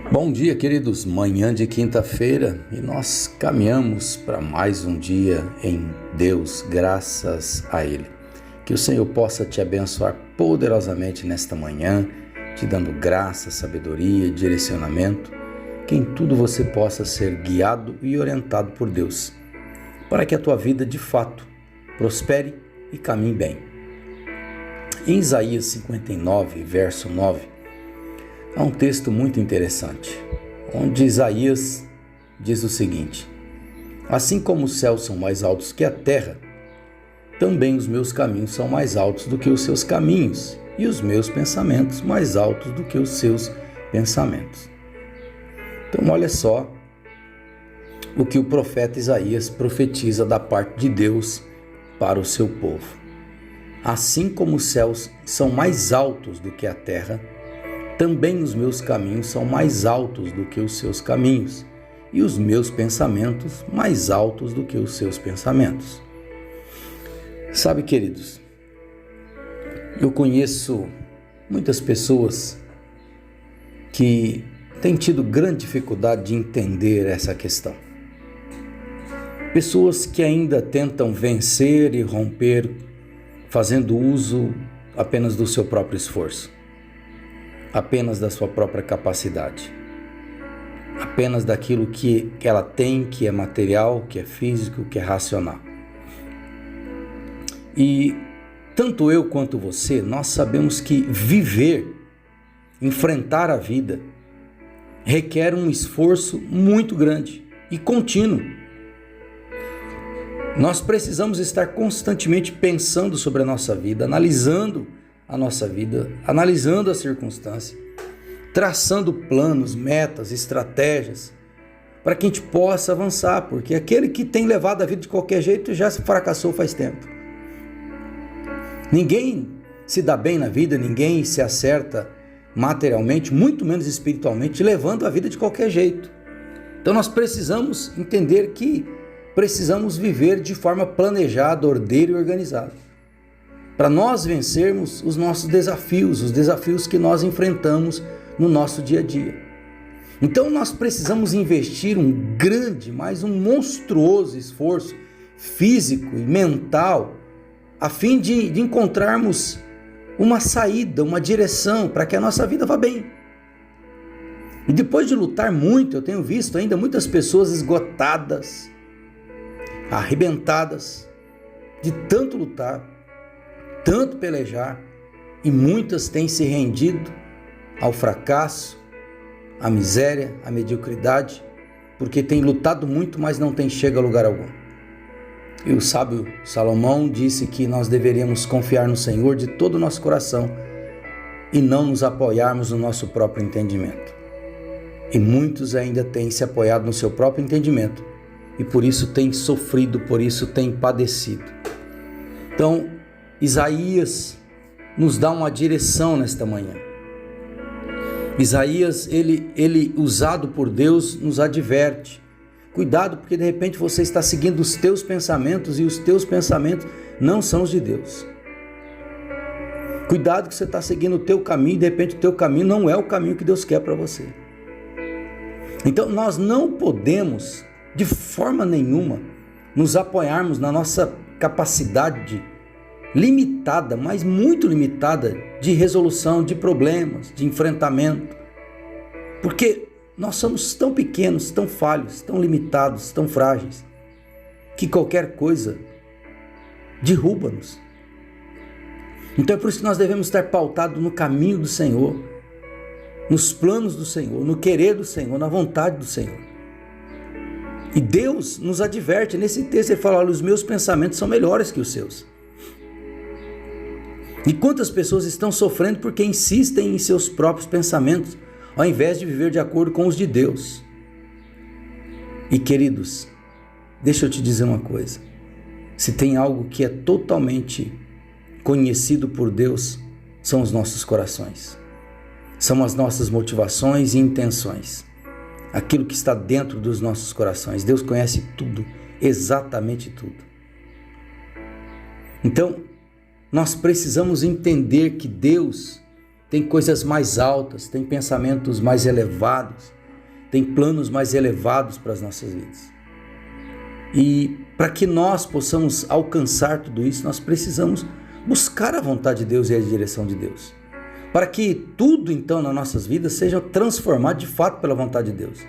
Bom dia, queridos. Manhã de quinta-feira e nós caminhamos para mais um dia em Deus, graças a Ele. Que o Senhor possa te abençoar poderosamente nesta manhã, te dando graça, sabedoria, direcionamento, que em tudo você possa ser guiado e orientado por Deus, para que a tua vida de fato prospere e caminhe bem. Em Isaías 59, verso 9, há um texto muito interessante, onde Isaías diz o seguinte: assim como os céus são mais altos que a terra, também os meus caminhos são mais altos do que os seus caminhos, e os meus pensamentos mais altos do que os seus pensamentos. Então olha só o que o profeta Isaías profetiza da parte de Deus para o seu povo. Assim como os céus são mais altos do que a terra, também os meus caminhos são mais altos do que os seus caminhos, e os meus pensamentos mais altos do que os seus pensamentos. Sabe, queridos, eu conheço muitas pessoas que têm tido grande dificuldade de entender essa questão. Pessoas que ainda tentam vencer e romper fazendo uso apenas do seu próprio esforço, apenas da sua própria capacidade, apenas daquilo que ela tem, que é material, que é físico, que é racional. E tanto eu quanto você, nós sabemos que viver, enfrentar a vida, requer um esforço muito grande e contínuo. Nós precisamos estar constantemente pensando sobre a nossa vida, analisando a nossa vida, analisando as circunstâncias, traçando planos, metas, estratégias, para que a gente possa avançar, porque aquele que tem levado a vida de qualquer jeito já se fracassou faz tempo. Ninguém se dá bem na vida, ninguém se acerta materialmente, muito menos espiritualmente, levando a vida de qualquer jeito. Então nós precisamos entender que precisamos viver de forma planejada, ordeira e organizada, para nós vencermos os nossos desafios, os desafios que nós enfrentamos no nosso dia a dia. Então nós precisamos investir um grande, mas um monstruoso esforço físico e mental, a fim de encontrarmos uma saída, uma direção para que a nossa vida vá bem. E depois de lutar muito, eu tenho visto ainda muitas pessoas esgotadas, arrebentadas, de tanto lutar, tanto pelejar, e muitas têm se rendido ao fracasso, à miséria, à mediocridade, porque têm lutado muito, mas não têm chegado a lugar algum. E o sábio Salomão disse que nós deveríamos confiar no Senhor de todo o nosso coração e não nos apoiarmos no nosso próprio entendimento. E muitos ainda têm se apoiado no seu próprio entendimento e por isso têm sofrido, por isso têm padecido. Então, Isaías nos dá uma direção nesta manhã. Isaías, ele usado por Deus, nos adverte. Cuidado, porque de repente você está seguindo os teus pensamentos e os teus pensamentos não são os de Deus. Cuidado que você está seguindo o teu caminho e de repente o teu caminho não é o caminho que Deus quer para você. Então nós não podemos, de forma nenhuma, nos apoiarmos na nossa capacidade limitada, mas muito limitada, de resolução de problemas, de enfrentamento. Porque nós somos tão pequenos, tão falhos, tão limitados, tão frágeis, que qualquer coisa derruba-nos. Então é por isso que nós devemos estar pautados no caminho do Senhor, nos planos do Senhor, no querer do Senhor, na vontade do Senhor. E Deus nos adverte nesse texto, ele fala: olha, os meus pensamentos são melhores que os seus. E quantas pessoas estão sofrendo porque insistem em seus próprios pensamentos, ao invés de viver de acordo com os de Deus. E queridos, deixa eu te dizer uma coisa: se tem algo que é totalmente conhecido por Deus, são os nossos corações, são as nossas motivações e intenções, aquilo que está dentro dos nossos corações. Deus conhece tudo, exatamente tudo. Então, nós precisamos entender que Deus tem coisas mais altas, tem pensamentos mais elevados, tem planos mais elevados para as nossas vidas. E para que nós possamos alcançar tudo isso, nós precisamos buscar a vontade de Deus e a direção de Deus. Para que tudo então nas nossas vidas seja transformado de fato pela vontade de Deus.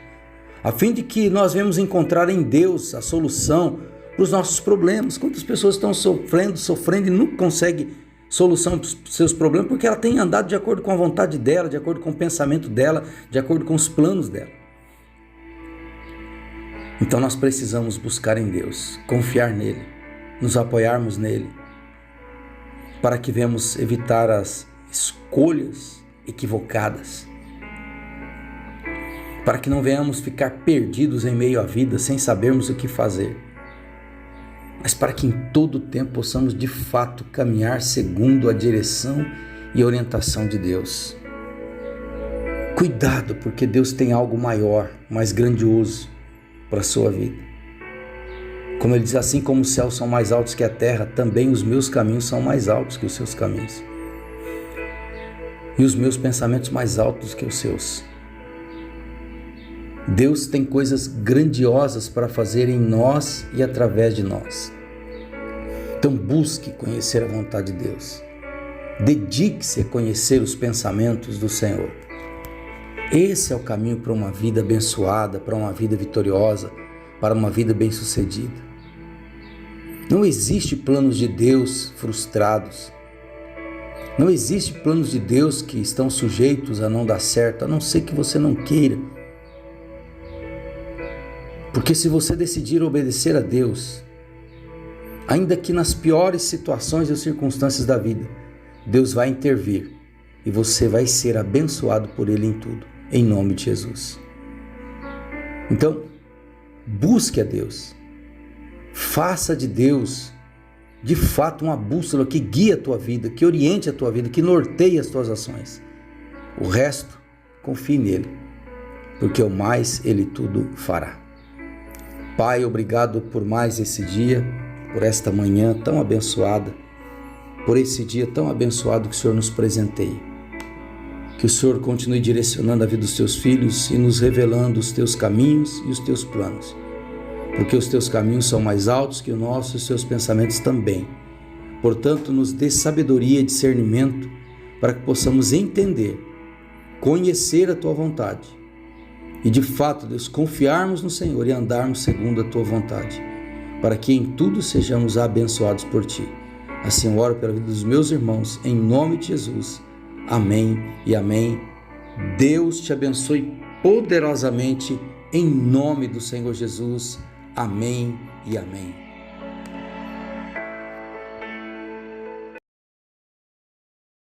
A fim de que nós venhamos encontrar em Deus a solução para os nossos problemas. Quantas pessoas estão sofrendo e não conseguem solução para os seus problemas porque ela tem andado de acordo com a vontade dela, de acordo com o pensamento dela, de acordo com os planos dela. Então nós precisamos buscar em Deus, confiar nele, nos apoiarmos nele, para que venhamos evitar as escolhas equivocadas, para que não venhamos ficar perdidos em meio à vida sem sabermos o que fazer, mas para que em todo tempo possamos de fato caminhar segundo a direção e orientação de Deus. Cuidado, porque Deus tem algo maior, mais grandioso para a sua vida. Como ele diz, assim como os céus são mais altos que a terra, também os meus caminhos são mais altos que os seus caminhos. E os meus pensamentos mais altos que os seus. Deus tem coisas grandiosas para fazer em nós e através de nós. Então busque conhecer a vontade de Deus. Dedique-se a conhecer os pensamentos do Senhor. Esse é o caminho para uma vida abençoada, para uma vida vitoriosa, para uma vida bem-sucedida. Não existe planos de Deus frustrados. Não existe planos de Deus que estão sujeitos a não dar certo, a não ser que você não queira. Porque se você decidir obedecer a Deus, ainda que nas piores situações e circunstâncias da vida, Deus vai intervir e você vai ser abençoado por Ele em tudo, em nome de Jesus. Então, busque a Deus, faça de Deus de fato uma bússola que guie a tua vida, que oriente a tua vida, que norteie as tuas ações. O resto, confie nele, porque o mais Ele tudo fará. Pai, obrigado por mais esse dia, por esta manhã tão abençoada, por esse dia tão abençoado que o Senhor nos presenteia. Que o Senhor continue direcionando a vida dos teus filhos e nos revelando os teus caminhos e os teus planos. Porque os teus caminhos são mais altos que o nosso e os teus pensamentos também. Portanto, nos dê sabedoria e discernimento para que possamos entender, conhecer a tua vontade e de fato, Deus, confiarmos no Senhor e andarmos segundo a tua vontade, para que em tudo sejamos abençoados por ti. Assim eu oro pela vida dos meus irmãos, em nome de Jesus. Amém e amém. Deus te abençoe poderosamente em nome do Senhor Jesus. Amém e amém.